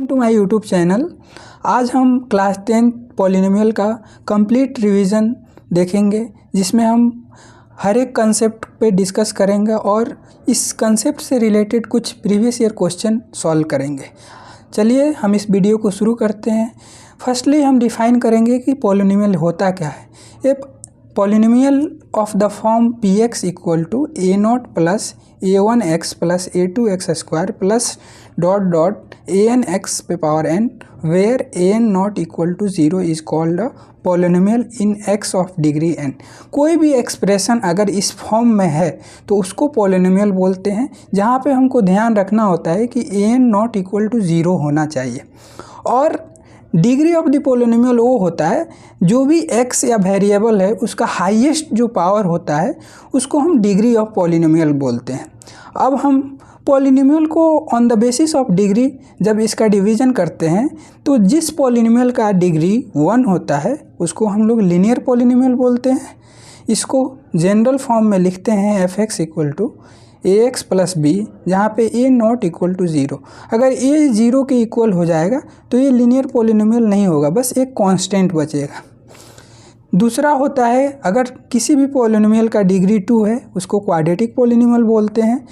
To my YouTube channel. आज हम class 10 polynomial का कंप्लीट रिवीजन देखेंगे, जिसमें हम हर एक कंसेप्ट पे डिस्कस करेंगे और इस कंसेप्ट से रिलेटेड कुछ प्रीवियस ईयर क्वेश्चन सॉल्व करेंगे। चलिए हम इस वीडियो को शुरू करते हैं। फर्स्टली हम डिफ़ाइन करेंगे कि पॉलिनोमियल होता क्या है। ये polynomial of the form p x equal to a not plus a1 x plus a2 x square plus dot dot an x पे power n where an not equal to 0 is called a polynomial in x of degree n। कोई भी expression अगर इस form में है तो उसको polynomial बोलते हैं, जहाँ पे हमको ध्यान रखना होता है कि an नॉट इक्वल टू 0 होना चाहिए। और डिग्री ऑफ द पॉलिनोमियल वो होता है जो भी x या वेरिएबल है उसका हाईएस्ट जो पावर होता है उसको हम डिग्री ऑफ पॉलिनोमियल बोलते हैं। अब हम पॉलिनोमियल को on the basis of degree जब इसका डिवीज़न करते हैं तो जिस पॉलिनोमियल का डिग्री 1 होता है उसको हम लोग लीनियर पॉलिनोमियल बोलते हैं। इसको जनरल फॉर्म में लिखते हैं f x equal to A x plus b, जहाँ पे ए नॉट इक्वल टू 0। अगर ए 0 के इक्वल हो जाएगा तो ये लीनियर पॉलिनोमियल नहीं होगा, बस एक कांस्टेंट बचेगा। दूसरा होता है अगर किसी भी पॉलिनोमियल का डिग्री 2 है उसको क्वाड्रेटिक पॉलिनोमियल बोलते हैं,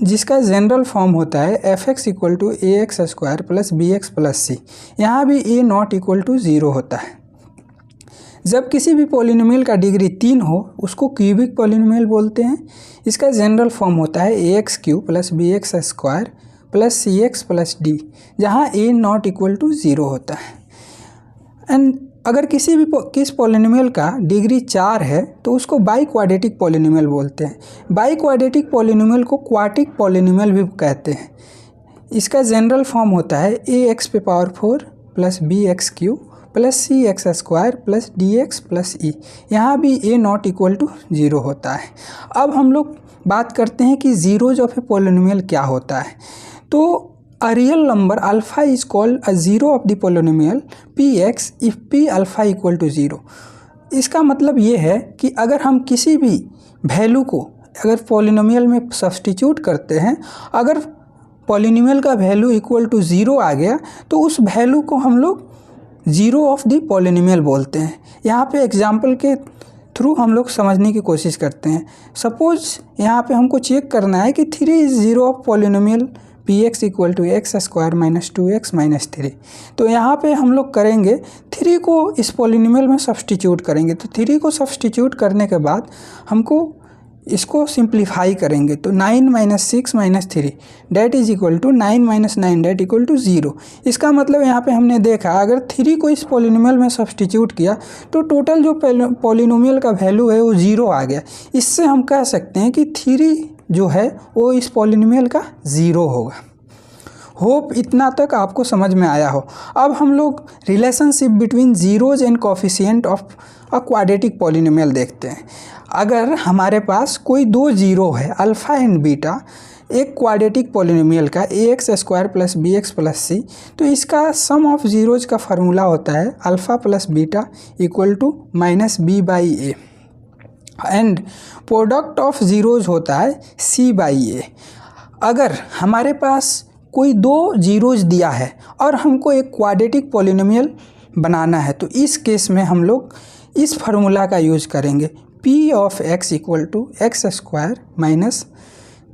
जिसका जनरल फॉर्म होता है F x equal to A X square plus B X plus C. यहाँ भी ए नॉट इक्वल टू 0 होता है। जब किसी भी पॉलिनोमियल का डिग्री 3 हो उसको क्यूबिक पॉलिनोमियल बोलते हैं। इसका जनरल फॉर्म होता है A X cube plus B X square plus C X plus D, जहाँ ए नॉट इक्वल टू 0 होता है। एंड अगर किस पॉलिनोमियल का डिग्री 4 है तो उसको बाई क्वाड्रेटिक पॉलिनोमियल बोलते हैं। बाई क्वाड्रेटिक पॉलिनोमियल को क्वार्टिक पॉलिनोमियल भी कहते हैं। इसका जनरल फॉर्म होता है ए एक्स पे power 4 plus B X cube plus C X square plus D X plus E. यहाँ भी ए नॉट इक्वल टू 0 होता है। अब हम लोग बात करते हैं कि जीरोज ऑफ ए पॉलिनोमियल क्या होता है। तो a real number alpha is called a zero of the polynomial p x if p alpha equal to 0। इसका मतलब ये है कि अगर हम किसी भी वैल्यू को अगर पॉलिनोमियल में सब्स्टिट्यूट करते हैं, अगर पॉलिनोमियल का वैल्यू इक्वल टू 0 आ गया तो उस वैल्यू को हम लोग जीरो ऑफ द पॉलिनोमियल बोलते हैं। यहाँ पे एग्जाम्पल के थ्रू हम लोग समझने की कोशिश करते हैं। सपोज यहाँ पे हमको चेक करना है कि 3 is zero of polynomial p x equal to x square minus 2x minus 3। तो यहाँ पे हम लोग करेंगे 3 को इस पॉलिनोमियल में सब्स्टिट्यूट करेंगे। तो 3 को सब्स्टिट्यूट करने के बाद हमको इसको सिंप्लीफाई करेंगे तो 9 minus 6 minus 3 that is equal to 9 minus 9 that equal to 0। इसका मतलब यहाँ पे हमने देखा अगर 3 को इस पॉलिनोमियल में सब्स्टिट्यूट किया तो टोटल जो पॉलिनोमियल का वैल्यू है वो 0 आ गया। इससे हम कह सकते हैं कि 3 जो है वो इस पॉलिनोमियल का 0 होगा। होप इतना तक आपको समझ में आया हो। अब हम लोग relationship between zeros and coefficient of a quadratic polynomial देखते हैं। अगर हमारे पास कोई 2 जीरो है अल्फ़ा एंड बीटा एक क्वाड्रेटिक पॉलिनोमियल का A X square plus B X plus C, तो इसका सम ऑफ जीरोज का फार्मूला होता है alpha plus beta equal to minus B by A and product of zeros होता है सी बाई ए। अगर हमारे पास कोई 2 जीरोज दिया है और हमको एक क्वाड्रेटिक पॉलिनोमियल बनाना है तो इस केस में हम लोग इस फार्मूला का यूज करेंगे p of x equal to x square minus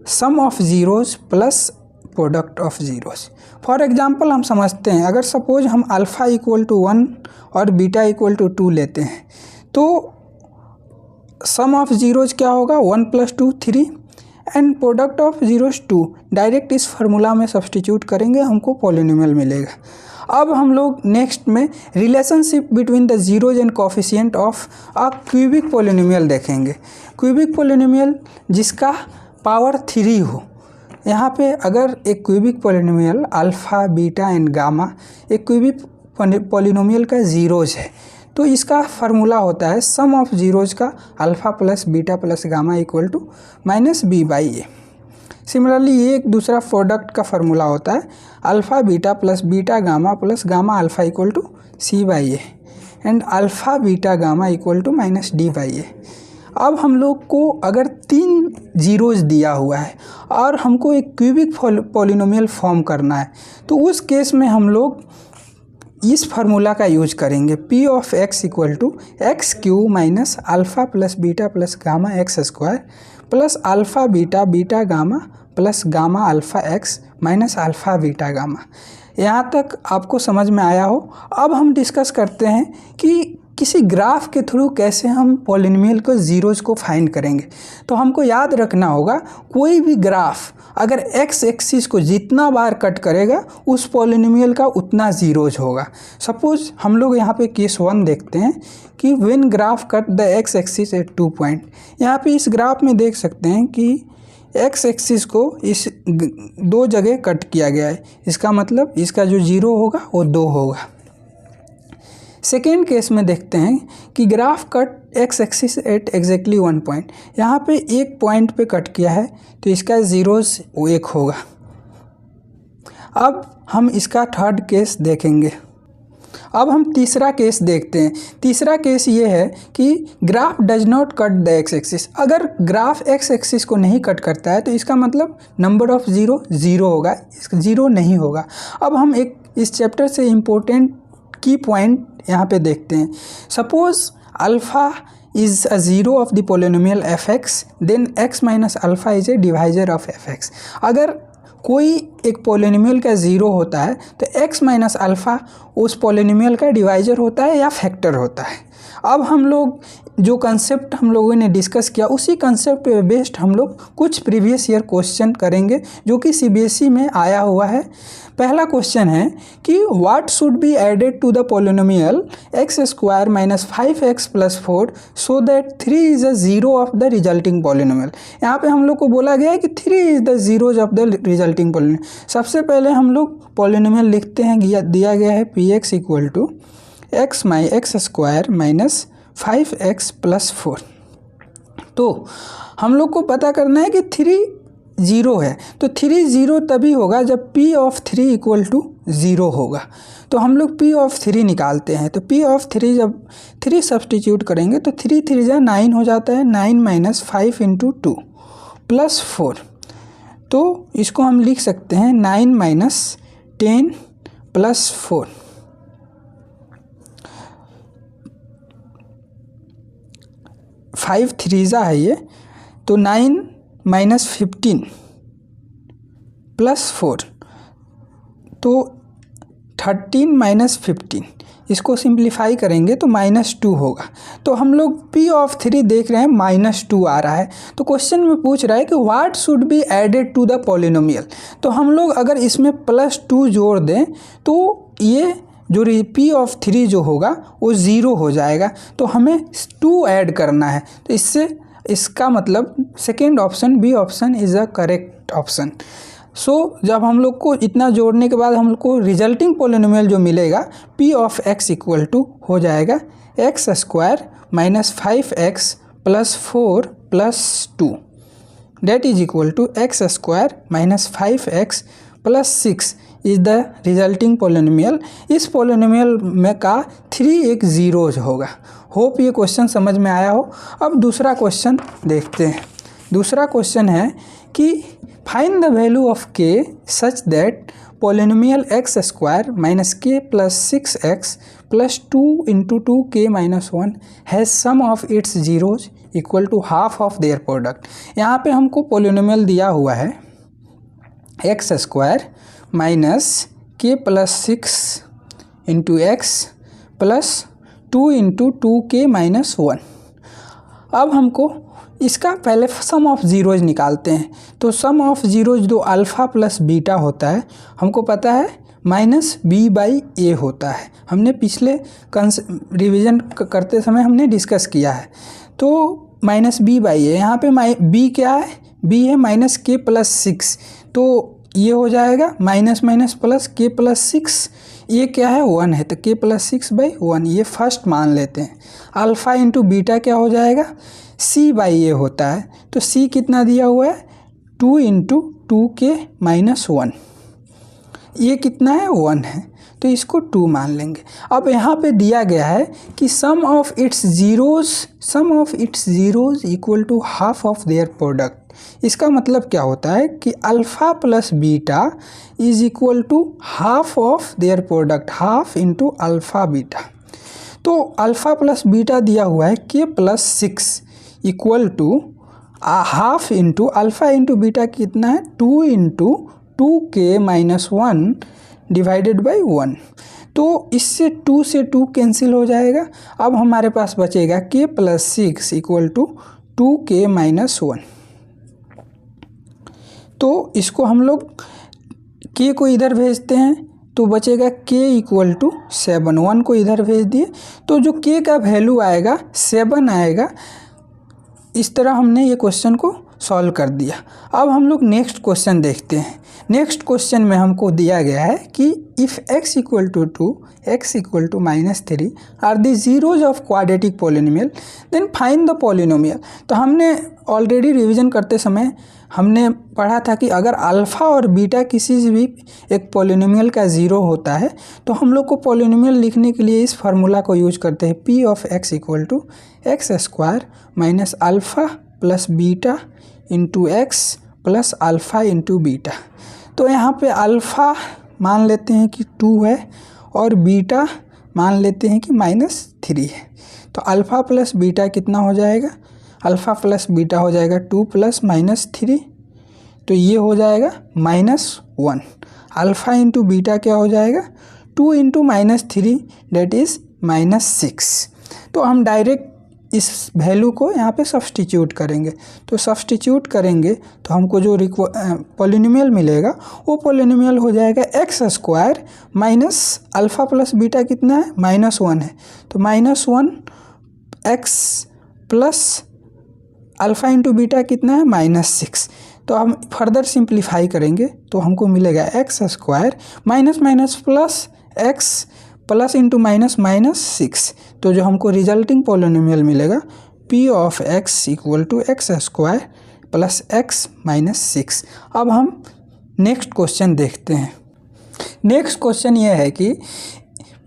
sum of zeros plus product of zeros. For example हम समझते हैं अगर सपोज हम अल्फ़ा इक्वल टू 1 और बीटा इक्वल टू 2 लेते हैं तो सम ऑफ जीरोज क्या होगा 1 plus 2 3 and product of zeros 2। Direct इस फार्मूला में सब्स्टिट्यूट करेंगे हमको पॉलिनोमियल मिलेगा। अब हम लोग नेक्स्ट में relationship between the zeros and coefficient of a cubic polynomial देखेंगे। क्यूबिक पॉलिनोमियल जिसका पावर 3 हो। यहाँ पे अगर एक cubic polynomial alpha beta and gamma एक क्यूबिक पॉलिनोमियल का जीरोज है तो इसका फार्मूला होता है सम ऑफ जीरोज का alpha plus beta plus gamma equal to minus B by A. Similarly ये एक दूसरा प्रोडक्ट का फार्मूला होता है alpha beta plus beta gamma plus gamma alpha equal to C by A and alpha beta gamma equal to minus D by A. अब हम लोग को अगर 3 जीरोज दिया हुआ है और हमको एक क्यूबिक पॉलिनोमियल फॉर्म करना है, तो उस केस में हम लोग इस फार्मूला का यूज करेंगे, p of x equal to x cube minus alpha plus beta plus gamma x square plus alpha beta beta gamma plus gamma alpha x minus alpha beta gamma. यहाँ तक आपको समझ में आया हो। अब हम डिस्कस करते हैं कि किसी ग्राफ के थ्रू कैसे हम पॉलिनोमियल को ज़ीरोज़ को फाइंड करेंगे। तो हमको याद रखना होगा, कोई भी ग्राफ अगर x एक्सिस को जितना बार कट करेगा उस पॉलिनोमियल का उतना ज़ीरोज होगा। सपोज हम लोग यहाँ पे केस 1 देखते हैं कि when graph cut the x axis at 2 point. यहाँ पे इस ग्राफ में देख सकते हैं कि x एक्सिस को इस 2 जगह कट किया गया है, इसका मतलब इसका जो ज़ीरो होगा वो 2 होगा। सेकेंड केस में देखते हैं कि graph cut x axis at exactly 1 point. यहाँ पे एक पॉइंट पे कट किया है तो इसका ज़ीरोज़ 1 होगा। अब हम इसका थर्ड केस देखेंगे। अब हम तीसरा केस देखते हैं। तीसरा केस ये है कि graph does not cut the x axis. अगर ग्राफ एक्स एक्सिस को नहीं कट करता है तो इसका मतलब नंबर ऑफ़ ज़ीरो 0 होगा, इसका 0 नहीं होगा। अब हम एक इस चैप्टर से इम्पोर्टेंट की पॉइंट यहाँ पे देखते हैं। Suppose alpha is a zero of the polynomial f x, then x minus alpha is a divisor of f x. अगर कोई एक पोलिनोमियल का ज़ीरो होता है तो एक्स माइनस अल्फ़ा उस पोलिनोमियल का डिवाइजर होता है या फैक्टर होता है। अब हम लोग जो कंसेप्ट हम लोगों ने डिस्कस किया उसी कंसेप्ट पे बेस्ड हम लोग कुछ प्रीवियस ईयर क्वेश्चन करेंगे जो कि सीबीएसई में आया हुआ है। पहला क्वेश्चन है कि what should be added to the polynomial x square minus 5x plus 4 so that 3 is a zero of the resulting polynomial. यहाँ पे हम लोग को बोला गया है कि 3 is the zeros of the resulting polynomial. सबसे पहले हम लोग पोलिनोमियल लिखते हैं, दिया गया है p x equal to x square minus 5x plus 4। तो हम लोग को पता करना है कि 3 0 है, तो 3 0 तभी होगा जब p ऑफ 3 इक्वल टू 0 होगा। तो हम लोग p ऑफ 3 निकालते हैं। तो p ऑफ 3 जब 3 सब्सटीट्यूट करेंगे तो 3 3 जा 9 हो जाता है, 9 माइनस 5 इंटू 2 प्लस 4। तो इसको हम लिख सकते हैं 9 माइनस 10 प्लस 4। 5 3 है ये, तो 9 माइनस 15 प्लस 4, तो 13 माइनस 15। इसको सिंप्लीफाई करेंगे तो -2 होगा। तो हम लोग p ऑफ 3 देख रहे हैं -2 आ रहा है। तो क्वेश्चन में पूछ रहा है कि what should be added to the polynomial. तो हम लोग अगर इसमें +2 जोड़ दें तो ये जो p ऑफ 3 जो होगा वो 0 हो जाएगा। तो हमें 2 ऐड करना है। तो इससे इसका मतलब second option B option is a correct option. So जब हम लोग को इतना जोड़ने के बाद हम लोग को रिजल्टिंग पोलिनोमियल जो मिलेगा p of x equal to हो जाएगा x square minus 5x plus 4 plus 2 that is equal to x square minus 5x plus 6 is the resulting polynomial. इस पोलिनोमियल में का 3 एक ज़ीरोज होगा। होप ये क्वेश्चन समझ में आया हो। अब दूसरा क्वेश्चन देखते हैं। दूसरा क्वेश्चन है कि find the value of k such that polynomial x square minus k plus 6x plus 2 into 2k minus 1 has sum of its zeros equal to half of their product. यहाँ पे हमको polynomial दिया हुआ है x square minus k plus 6 into x plus 2 into 2k minus 1। अब हमको इसका पहले सम ऑफ ज़ीरोज निकालते हैं। तो सम ऑफ ज़ीरोज जो अल्फ़ा प्लस बीटा होता है हमको पता है -b/a होता है। हमने पिछले रिवीजन करते समय हमने डिस्कस किया है। तो -b/a, यहाँ पे b क्या है, b है -k प्लस 6, तो ये हो जाएगा minus minus plus k plus 6। ये क्या है 1 है, तो k प्लस 6/1 ये फर्स्ट मान लेते हैं। अल्फ़ा इंटू बीटा क्या हो जाएगा c/a होता है। तो c कितना दिया हुआ है 2 इंटू 2k माइनस 1। ये कितना है 1 है, तो इसको 2 मान लेंगे। अब यहाँ पे दिया गया है कि sum of its zeros equal to half of their product. इसका मतलब क्या होता है कि alpha plus beta is equal to half of their product, half into alpha beta. तो अल्फ़ा प्लस बीटा दिया हुआ है k plus 6 equal to half into alpha into beta कितना है 2 into 2k minus 1 divided by 1। तो इससे 2 से 2 cancel हो जाएगा। अब हमारे पास बचेगा k plus 6 equal to 2k minus 1। तो इसको हम लोग k को इधर भेजते हैं तो बचेगा k इक्वल टू 7, 1 को इधर भेज दिए तो जो k का वैल्यू आएगा 7 आएगा। इस तरह हमने ये क्वेश्चन को सॉल्व कर दिया। अब हम लोग नेक्स्ट क्वेश्चन देखते हैं। नेक्स्ट क्वेश्चन में हमको दिया गया है कि if x equal to 2, x equal to -3 are the zeros of quadratic polynomial then find the polynomial. तो हमने ऑलरेडी रिवीजन करते समय हमने पढ़ा था कि अगर अल्फ़ा और बीटा किसी भी एक पॉलिनोमियल का ज़ीरो होता है तो हम लोग को पॉलिनोमियल लिखने के लिए इस फार्मूला को यूज करते हैं p of x equal to x square minus alpha plus beta into x plus alpha into beta. तो यहाँ पे अल्फ़ा मान लेते हैं कि 2 है और बीटा मान लेते हैं कि -3 है। तो अल्फ़ा प्लस बीटा कितना हो जाएगा, अल्फ़ा प्लस बीटा हो जाएगा 2 प्लस -3, तो ये हो जाएगा -1। अल्फ़ा इंटू बीटा क्या हो जाएगा 2 इंटू -3 डेट इज़ -6। तो हम डायरेक्ट इस वैल्यू को यहाँ पे सब्सटीट्यूट करेंगे। तो सब्सटीट्यूट करेंगे तो हमको जो पॉलिनोमियल मिलेगा वो पॉलिनोमियल हो जाएगा x square minus alpha plus beta कितना है -1 है, तो -1 x plus alpha into beta कितना है -6। तो हम फर्दर सिंप्लीफाई करेंगे तो हमको मिलेगा x square minus minus plus x plus into minus -6। तो जो हमको रिजल्टिंग पॉलिनोमियल मिलेगा p of x equal to x square plus x minus 6। अब हम नेक्स्ट क्वेश्चन देखते हैं। नेक्स्ट क्वेश्चन ये है कि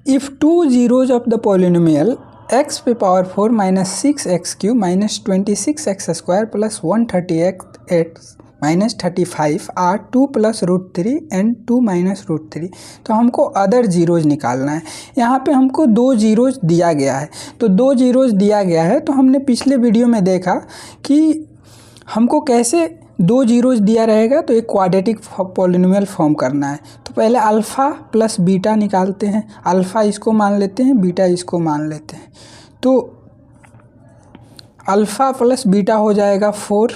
if 2 zeros of the polynomial x पे power 4 minus 6x³ minus 26x square plus 138 minus 35 are 2 plus √3 and 2 minus √3। तो हमको अदर ज़ीरोज़ निकालना है। यहाँ पे हमको 2 ज़ीरोज़ दिया गया है। तो 2 ज़ीरोज़ दिया गया है तो हमने पिछले वीडियो में देखा कि हमको कैसे 2 ज़ीरोज़ दिया रहेगा तो एक क्वाड्रेटिक पॉलिनोमियल फॉर्म करना है। तो पहले अल्फ़ा प्लस बीटा निकालते हैं। अल्फ़ा इसको मान लेते हैं, बीटा इसको मान लेते हैं। तो अल्फ़ा प्लस बीटा हो जाएगा 4,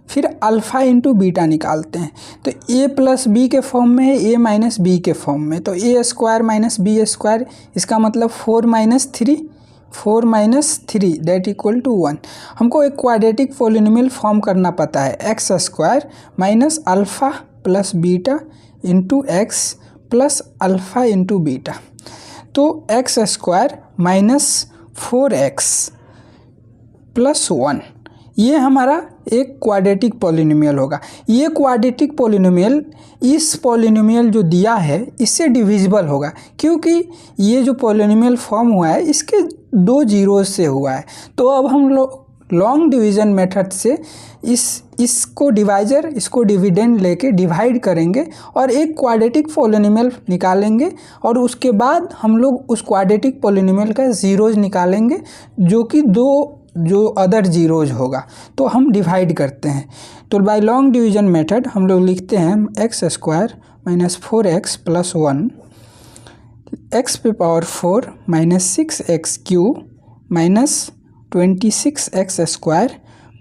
फिर अल्फ़ा इंटू बीटा निकालते हैं। तो a प्लस बी के फॉर्म में है, a माइनस बी के फॉर्म में। तो a square minus b square, इसका मतलब 4 माइनस 3 दैट इक्वल टू 1। हमको एक क्वाड्रेटिक पॉलिनोमियल फॉर्म करना पता है x square minus alpha plus beta into x plus alpha into beta. तो X square minus 4x plus 1 ये हमारा एक क्वाड्रेटिक पॉलिनोमियल होगा। ये क्वाड्रेटिक पॉलिनोमियल इस पॉलिनोमियल जो दिया है इससे डिविजिबल होगा, क्योंकि ये जो पॉलिनोमियल फॉर्म हुआ है इसके 2 ज़ीरोज़ से हुआ है। तो अब हम लोग लॉन्ग डिवीज़न मेथड से इसको डिविडेंड लेके डिवाइड करेंगे और एक क्वाड्रेटिक पॉलिनोमियल निकालेंगे और उसके बाद हम लोग उस क्वाड्रेटिक पॉलिनोमियल का ज़ीरोज़ निकालेंगे जो कि जो अदर ज़ीरोज़ होगा। तो हम डिवाइड करते हैं। तो बाय लॉन्ग डिवीज़न मेथड हम लोग लिखते हैं X square minus 4x plus 1 X पे power 4 minus 6x³ minus 26x square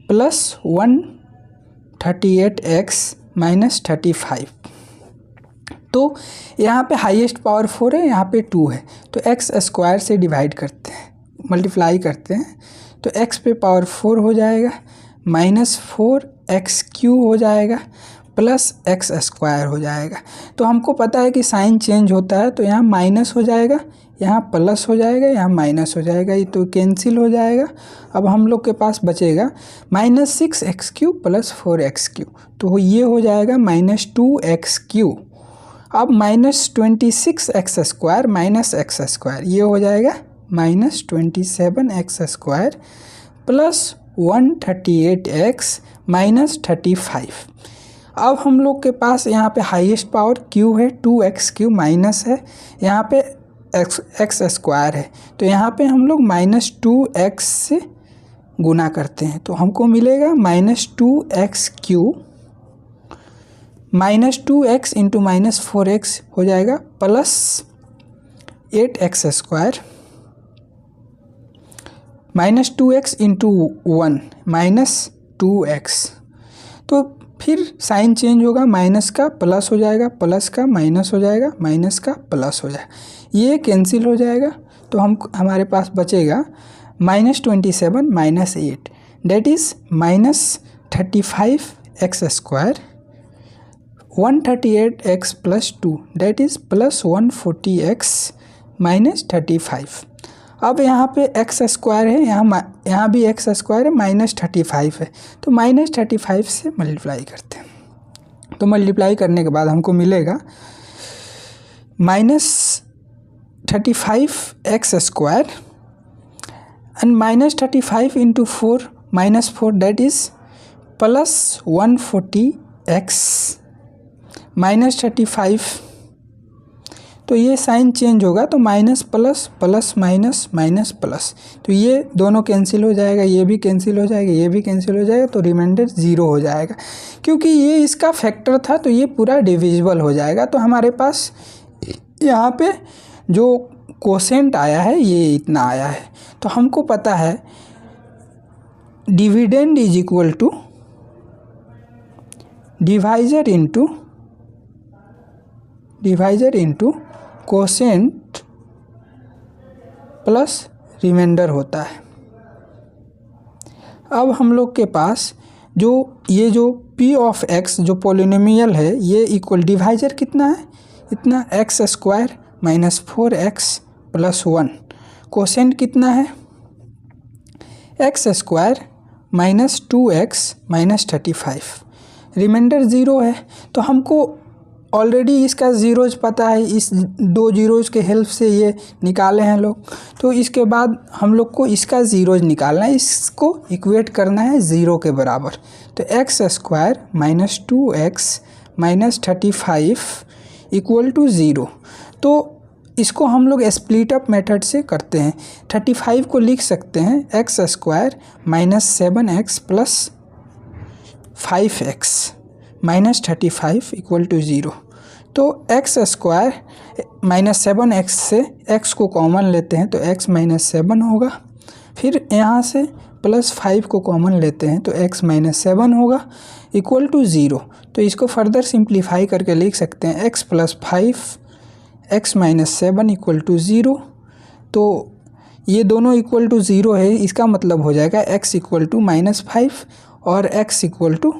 plus 138x minus 35। तो यहाँ पे हाईएस्ट पावर 4 है, यहाँ पे 2 है, तो एक्स स्क्वायर से डिवाइड करते हैं, मल्टीप्लाई करते हैं। तो x पे पावर 4 हो जाएगा माइनस 4x³ हो जाएगा प्लस एक्स स्क्वायर हो जाएगा। तो हमको पता है कि साइन चेंज होता है, तो यहाँ माइनस हो जाएगा, यहाँ प्लस हो जाएगा, यहाँ माइनस हो जाएगा, ये तो कैंसिल हो जाएगा। अब हम लोग के पास बचेगा माइनस 6x³ प्लस 4x³। तो ये हो जाएगा -2x³ अब -26x² माइनस x² ये हो जाएगा -27x² प्लस 138x माइनस 35। अब हम लोग के पास यहाँ पे हाईएस्ट पावर q है, 2x³ माइनस है, यहाँ पे x² है, तो यहाँ पे हम लोग -2x से गुना करते हैं तो हमको मिलेगा -2x³ -2x इंटू -4x हो जाएगा plus 8x² -2x into 1 -2x। तो फिर साइन चेंज होगा, माइनस का प्लस हो जाएगा, प्लस का माइनस हो जाएगा, माइनस का प्लस हो जाएगा, ये कैंसिल हो जाएगा। तो हमारे पास बचेगा -27 minus 8 that is -35x², 138x plus 2 that is plus 140x minus 35। अब यहाँ पे x² है, यहाँ भी x² है, -35 है, तो -35 से मल्टीप्लाई करते हैं। तो मल्टीप्लाई करने के बाद हमको मिलेगा -35x² and -35 into 4 -4 that is plus 140x minus 35। तो ये साइन चेंज होगा तो minus plus plus minus minus plus, तो ये दोनों कैंसिल हो जाएगा, ये भी कैंसिल हो जाएगा, ये भी कैंसिल हो जाएगा, तो रिमाइंडर 0 हो जाएगा। क्योंकि ये इसका फैक्टर था तो ये पूरा डिविजिबल हो जाएगा। तो हमारे पास यहाँ पे जो कोसेंट आया है ये इतना आया है। तो हमको पता है dividend is equal to divisor into quotient plus remainder होता है। अब हम लोग के पास ये जो p ऑफ x जो पॉलिनोमियल है ये इक्वल डिवाइजर कितना है, इतना x² minus 4x plus 1, quotient कितना है x² minus 2x minus 35, reminder 0 है। तो हमको ऑलरेडी इसका ज़ीरोज पता है, इस 2 ज़ीरोज के हेल्प से ये निकाले हैं लोग। तो इसके बाद हम लोग को इसका ज़ीरोज निकालना है, इसको इक्वेट करना है 0 के बराबर। तो x² minus 2x minus 35 equal to 0। तो इसको हम लोग स्प्लिट अप मेथड से करते हैं। 35 को लिख सकते हैं x² minus 7x plus 5x minus 35 equal to 0। तो x² माइनस 7x से x को कॉमन लेते हैं तो x माइनस 7 होगा, फिर यहाँ से प्लस 5 को कॉमन लेते हैं तो x माइनस 7 होगा इक्वल टू 0। तो इसको फर्दर सिंप्लीफाई करके लिख सकते हैं x plus 5 x minus 7 equal to 0। तो ये दोनों इक्वल टू 0 है, इसका मतलब हो जाएगा x इक्वल टू -5 और x इक्वल टू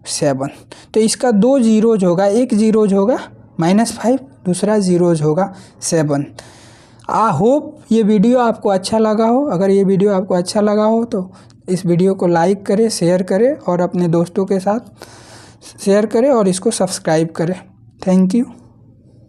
7। तो इसका 2 ज़ीरोज होगा, एक ज़ीरोज होगा -5, दूसरा ज़ीरोज होगा 7। आई होप ये वीडियो आपको अच्छा लगा हो। अगर ये वीडियो आपको अच्छा लगा हो तो इस वीडियो को लाइक करें, शेयर करें और अपने दोस्तों के साथ शेयर करें और इसको सब्सक्राइब करें। Thank you.